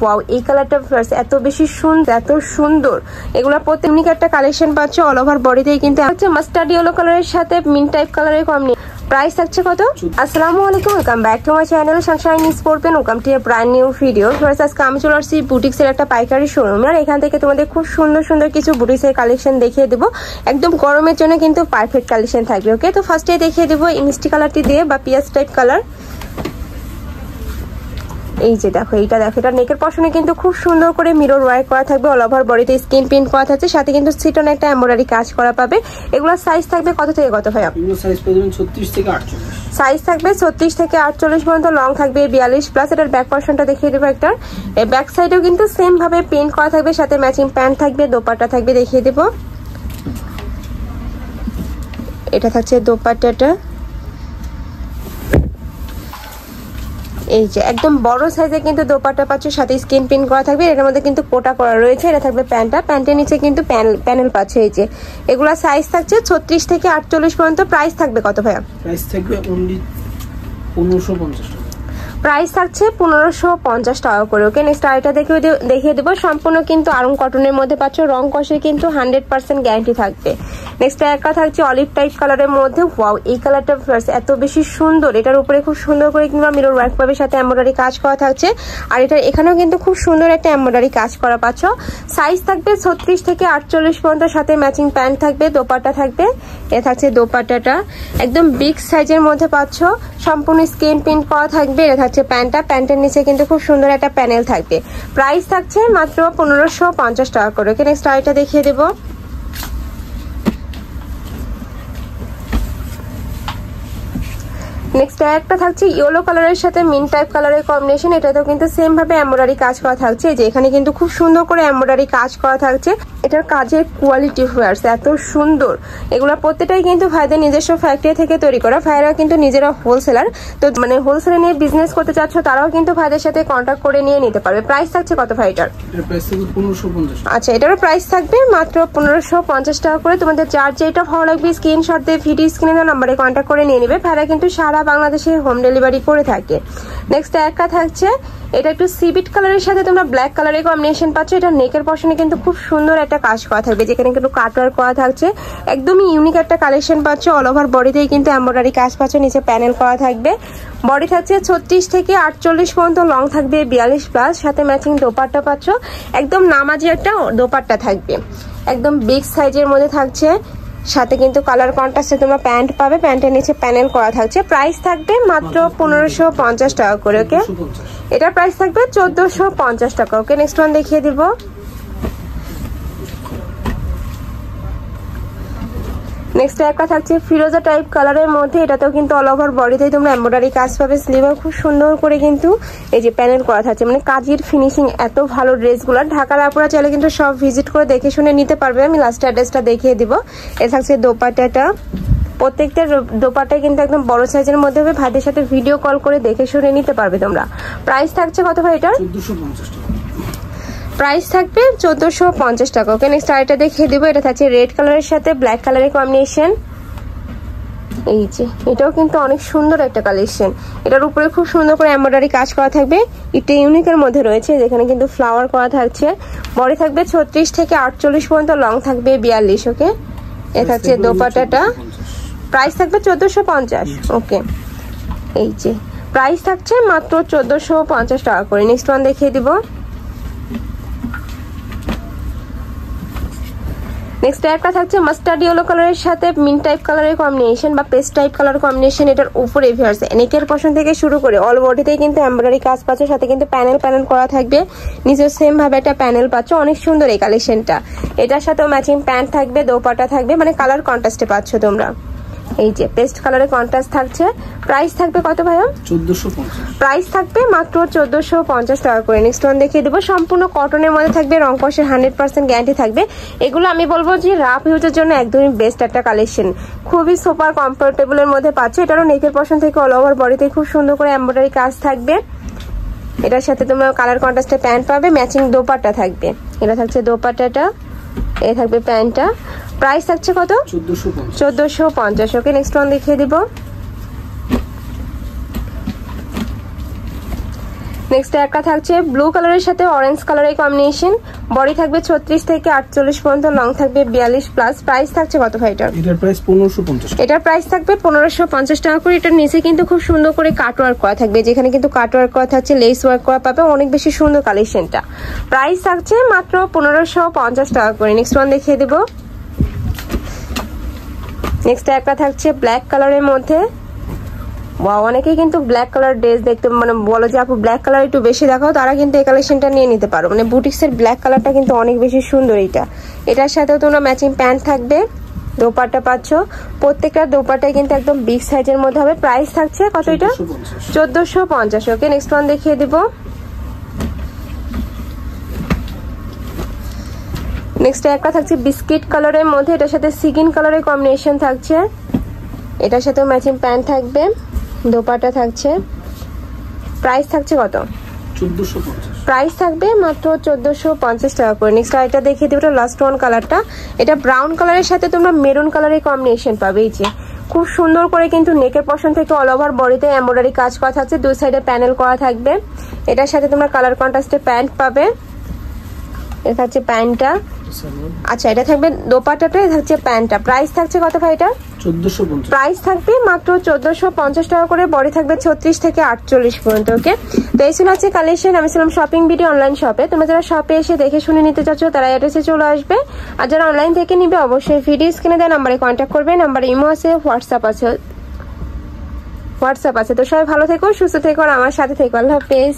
Wow, এই কালারটা এত বেশি সুন্দর, এত সুন্দর। এগুলো প্রত্যেক একটা কালেকশন পাচ্ছ অল ওভার বডিতেই কিন্তু হচ্ছে মাস্টার্ড ইয়েলো কালারের সাথে মিন টাইপ কালারের কম্বিনেশন। প্রাইস থাকছে কত? আসসালামু আলাইকুম, welcome back to my channel sunshine স্পোর্টপেন। Welcome to a brand new video. আজকে আমি চলে আসছি বুটিক্সের একটা পাইকারি শোরুম, আর এখান থেকে তোমাদের খুব সুন্দর সুন্দর কিছু বুটিক্সের কালেকশন দেখিয়ে দেবো। একদম গরমের জন্য কিন্তু পারফেক্ট কালেকশন থাকবে। ওকে, তো ফার্স্টে দেখিয়ে দেবো এই মিষ্টি কালারটি দিয়ে বা পিয়াজ টাইপ কালার। এই যে দেখো, এইটা দেখো, এটা নেকের পশনে কিন্তু খুব সুন্দর করে মিরর ওয়ার্ক করা থাকবে, অল ওভার বডিতে স্ক্রিন প্রিন্ট করা থাকছে, সাথে কিন্তু সিটন একটা এমব্রয়ডারি কাজ করা পাবে। এগুলোর সাইজ থাকবে কত থেকে কত ভাই? এগুলো সাইজ পাবেন 36 থেকে 48। সাইজ থাকবে 36 থেকে 48 পর্যন্ত, লং থাকবে 42 প্লাস। এটার ব্যাক পশনটা দেখিয়ে দেবো একটা। এই ব্যাক সাইডেও কিন্তু সেম ভাবে প্রিন্ট করা থাকবে, সাথে ম্যাচিং প্যান্ট থাকবে, দোপাট্টা থাকবে, দেখিয়ে দেবো। এটা থাকছে দোপাট্টাটা। এই যে একদম বড় সাইজে কিন্তু দোপাট্টা পাচ্ছ, সাথে স্ক্রিন প্রিন্ট করা থাকবে। এটার মধ্যে কিন্তু কোটা করা রয়েছে। এটা থাকবে প্যান্টটা, প্যান্টের নিচে কিন্তু প্যানেল পাচ্ছে। এই যে এগুলা সাইজ থাকছে 36 থেকে 48 পর্যন্ত। প্রাইস থাকবে কত ভাইয়া? প্রাইস থাকবে অনলি 1550 টাকা। প্রাইস থাকছে 1550 টাকা করে। ওকে, নেক্সট আরেকটা দেখিয়ে দেবো। সম্পূর্ণ কিন্তু আরং কটনের মধ্যে পাচ্ছ, রং কষে কিন্তু 100% গ্যারান্টি থাকবে। নেক্সট একটা থাকছে অলিভ টাইপ কালারের মধ্যে। ওয়াও, এই কালারটা এত বেশি সুন্দর। এটার উপরে খুব সুন্দর করে কিন্তু মিরর ওয়ার্ক পাবে, সাথে এমব্রয়ডারি কাজ করা থাকছে। আর এটা এখানেও কিন্তু খুব সুন্দর একটা এমব্রয়ডারি কাজ করা পাচ্ছ। সাইজ থাকবে 36 থেকে 48 পর্যন্ত, সাথে ম্যাচিং প্যান্ট থাকবে, দোপাট্টা থাকবে। এ থাকছে দোপাট্টাটা, একদম বিগ সাইজের মধ্যে পাচ্ছ, সম্পূর্ণ স্ক্রিন প্রিন্ট করা থাকবে। এটা থাকছে প্যান্টটা, প্যান্টের নিচে কিন্তু খুব সুন্দর একটা প্যানেল থাকবে। প্রাইস থাকছে মাত্র 1550 টাকা করে। ওকে, নেক্সট আরেকটা দেখিয়ে দেবো। নেক্সট একটা থাকছে ইয়েলো কালারের সাথে মিন টাইপ কালারের কম্বিনেশন। এটাতেও কিন্তু সেম ভাবে এমব্রয়ডারি কাজ করা থাকছে। যে এখানে কিন্তু খুব সুন্দর করে এমব্রয়ডারি কাজ করা থাকছে। এটার কাজের কোয়ালিটি হয়েছে এত সুন্দর। এগুলো প্রত্যেকটাই কিন্তু ভাইদের নিজস্ব ফ্যাক্টরি থেকে তৈরি করা। ভাইরা কিন্তু নিজেরা হোলসেলার, তো মানে হোলসেলে নিয়ে বিজনেস করতে চাচ্ছ তারাও কিন্তু ভাইদের সাথে কন্ট্যাক্ট করে নিয়ে নিতে পারবে। প্রাইস থাকছে কত ভাই এটার? আচ্ছা, এটারও প্রাইস থাকবে মাত্র 1550 টাকা করে। তোমাদের যার যেটা ভালো লাগবে স্ক্রিনশট দিয়ে ভিডিও স্ক্রিনে দেওয়া নাম্বারে কন্ট্যাক্ট করে নিয়ে নিবে। ভাইরা কিন্তু সারা বাংলাদেশে হোম ডেলিভারি করে থাকে। নেক্সট একটা থাকছে, এটা একটু সিবিট কালারের সাথে তোমরা ব্ল্যাক কালারের কম্বিনেশন পাচ্ছ। এটা নেকের পশনে কিন্তু খুব সুন্দর একটা কাজ করা থাকবে, যেখানে কিন্তু কাটওয়ার্ক করা থাকছে। একদমই ইউনিক একটা কালেকশন পাচ্ছ। অল ওভার বডিতেই কিন্তু এমব্রয়ডারি কাজ পাচ্ছ, নিচে প্যানেল করা থাকবে। বডি থাকছে 36 থেকে 48 পর্যন্ত, লং থাকবে 42 প্লাস, সাথে ম্যাচিং দোপাট্টা পাচ্ছ। একদম নামাজি একটা দোপাট্টা থাকবে, একদম বিগ সাইজের মধ্যে থাকছে। সাথে কিন্তু কালার কন্ট্রাস্টে তোমরা প্যান্ট পাবে, প্যান্টের নিচে প্যানেল করা থাকছে। প্রাইস থাকবে মাত্র 1550 টাকা করে। ওকে, এটার প্রাইস থাকবে 1450 টাকা। ওকে, নেক্সট ওয়ান দেখিয়ে দিব। নেক্সট একটা থাকছে ফিরোজা টাইপ কালারের মধ্যে। এটাতেও কিন্তু অল ওভার বডিতেই তোমরা এমব্রয়ডারি কাজ পাবে। স্লিভও খুব সুন্দর করে কিন্তু এই যে প্যানেল করা থাকছে, মানে কাজের ফিনিশিং এত ভালো। ড্রেসগুলো ঢাকার আপুরা চাইলে কিন্তু সব ভিজিট করে দেখে শুনে নিতে পারবে। আমি লাস্ট অ্যাড্রেসটা দেখিয়ে দিব। এ থাকছে দোপাট্টাটা, প্রত্যেকটা দোপাট্টায় কিন্তু একদম বড় সাইজের মধ্যে হবে। ভাইদের সাথে ভিডিও কল করে দেখে শুনে নিতে পারবে তোমরা। প্রাইস থাকছে কত ভাই এটার? 1450 টাকা। প্রাইস থাকবে 1450 টাকা। ওকে, নেক্সট আরেকটা দেখিয়ে দিব। এটা থাকছে রেড কালারের সাথে ব্ল্যাক কালারের কম্বিনেশন। এই যে এটাও কিন্তু অনেক সুন্দর একটা কালেকশন। এটার উপরে খুব সুন্দর করে এমব্রয়ডারি কাজ করা থাকবে। এটা ইউনিকের মধ্যে রয়েছে, যেখানে কিন্তু ফ্লাওয়ার করা থাকছে। বডি থাকবে 36 থেকে 48 পর্যন্ত, লং থাকবে 42। ওকে, এ থাকছে দোপাট্টাটা। প্রাইস থাকবে 1450। ওকে, এই যে প্রাইস থাকছে মাত্র 1450 টাকা করে। নেক্সট ওয়ান দেখিয়ে দিব। নেক্সট একটা থাকছে মাস্টার্ড ইয়েলো কালারের সাথে মিন টাইপ কালারের কম্বিনেশন বা পেস্ট টাইপ কালার কম্বিনেশন। এটার উপরে ভিউয়ার্স নেকের পশন থেকে শুরু করে অল বডিতেই কিন্তু এমব্রয়ডারি কাজ পাচ্ছ, সাথে কিন্তু প্যানেল করা থাকবে। নিচে সেম ভাবে একটা প্যানেল পাচ্ছ। অনেক সুন্দর এই কালেকশনটা। এটার সাথেও ম্যাচিং প্যান্ট থাকবে, দোপাট্টা থাকবে, মানে কালার কন্ট্রাস্টে পাচ্ছ তোমরা। এই যে পেস্ট কালারের কন্ট্রাস্ট থাকছে। প্রাইস থাকবে কত ভাইয়া? 1450। প্রাইস থাকবে মাত্র 1450 টাকা করে। নেক্সট ওয়ান দেখিয়ে দেবো। সম্পূর্ণ কটনের মধ্যে থাকবে, রং কষের 100% গ্যারান্টি থাকবে। এগুলো আমি বলবো যে রাফ ইউজের জন্য একদমই বেস্ট একটা কালেকশন। খুবই সুপার কমফোর্টেবলের মধ্যে পাচ্ছ। এটারও নেকের পশন থেকে অল ওভার বডিতে খুব সুন্দর করে এমব্রয়ডারি কাজ থাকবে। এটার সাথে তোমরা কালার কন্ট্রাস্টে প্যান্ট পাবে, ম্যাচিং দোপাট্টা থাকবে। এটা থাকছে দোপাট্টাটা, এ থাকবে প্যান্টটা। প্রাইস থাকছে কত? 1450। ওকে, নেক্সট ওয়ান দেখিয়ে দিব। নেক্সট একটা থাকছে ব্লু কালারের সাথে অরেঞ্জ কালারের কম্বিনেশন, বডি থাকবে 36 থেকে 48 পর্যন্ত, লং থাকবে 42 প্লাস। প্রাইস থাকছে কত ভাই এটার? এটার প্রাইস 1550। এটার প্রাইস থাকবে 1550 টাকা করে। এটার নিচে কিন্তু খুব সুন্দর করে কাট ওয়ার্ক করা থাকবে, যেখানে কিন্তু কাট ওয়ার্ক করা থাকছে, লেস ওয়ার্ক করা পাবে, অনেক বেশি সুন্দর কালেকশনটা। প্রাইস থাকছে মাত্র 1550 টাকা করে। নেক্সট ওয়ান দেখিয়ে দেবো। নেক্সট একটা থাকছে ব্ল্যাক কালারের মধ্যে। অনেকেই কিন্তু ব্ল্যাক কালার ড্রেস দেখতে মানে বলো যে আপু ব্ল্যাক কালার একটু বেশি দেখাও, তারা কিন্তু এই কালেকশনটা নিয়ে নিতে পারো। মানে বুটিক্সের ব্ল্যাক কালারটা কিন্তু অনেক বেশি সুন্দর। এটার সাথেও তোমরা ম্যাচিং প্যান্ট থাকবে, দোপাট্টা পাচ্ছ। প্রত্যেকটা দোপাট্টাই কিন্তু একদম বিগ সাইজের মধ্যে হবে। প্রাইস থাকছে কত এটা? 1450। ওকে, নেক্সট ওয়ান দেখিয়ে দিব। নেক্সট একটা থাকছে বিস্কিট কালারের মধ্যে, এটার সাথে সিগিন কালারের কম্বিনেশন থাকছে, এটার সাথেও ম্যাচিং প্যান্ট থাকবে, দোপাট্টা থাকছে। প্রাইস থাকছে কত? 1450। প্রাইস থাকবে মাত্র 1450 টাকা করে। নেক্সট এটা দেখিয়ে দেবো, এটা লাস্ট ওয়ান কালারটা। এটা ব্রাউন কালারের সাথে তোমরা মেরুন কালারের কম্বিনেশন পাবে। এই যে খুব সুন্দর করে কিন্তু নেকের পশন থেকে অল ওভার বডিতে এমব্রয়ডারি কাজ করা থাকছে, দুই সাইডে প্যানেল করা থাকবে। এটার সাথে তোমরা কালার কন্ট্রাস্টে প্যান্ট পাবে, এটা হচ্ছে প্যান্টটা। আচ্ছা, এটা থাকবে দোপাট্টাটা, এটা হচ্ছে প্যান্টটা। প্রাইস থাকছে কত ভাই এটা? 1450। প্রাইস থাকবে মাত্র 1450 টাকা করে, বডি থাকবে 36 থেকে 48 পর্যন্ত। ওকে, তো এই ছিল হচ্ছে কালেকশন। আমি ছিলাম শপিং ভিডিও অনলাইন শপে। তোমরা যারা শপে এসে দেখে শুনে নিতে চাচ্ছ তারা অ্যাড্রেসে চলে আসবে, আর যারা অনলাইন থেকে নিবে অবশ্যই ভিডিও স্ক্রিনে দেওয়া নাম্বারে কন্ট্যাক্ট করবে। নাম্বারে ইমো আছে, হোয়াটসঅ্যাপ আছে। তো সবাই ভালো থেকো, সুস্থ থেকো, আর আমার সাথে থেকো। আল্লাহ হাফেজ।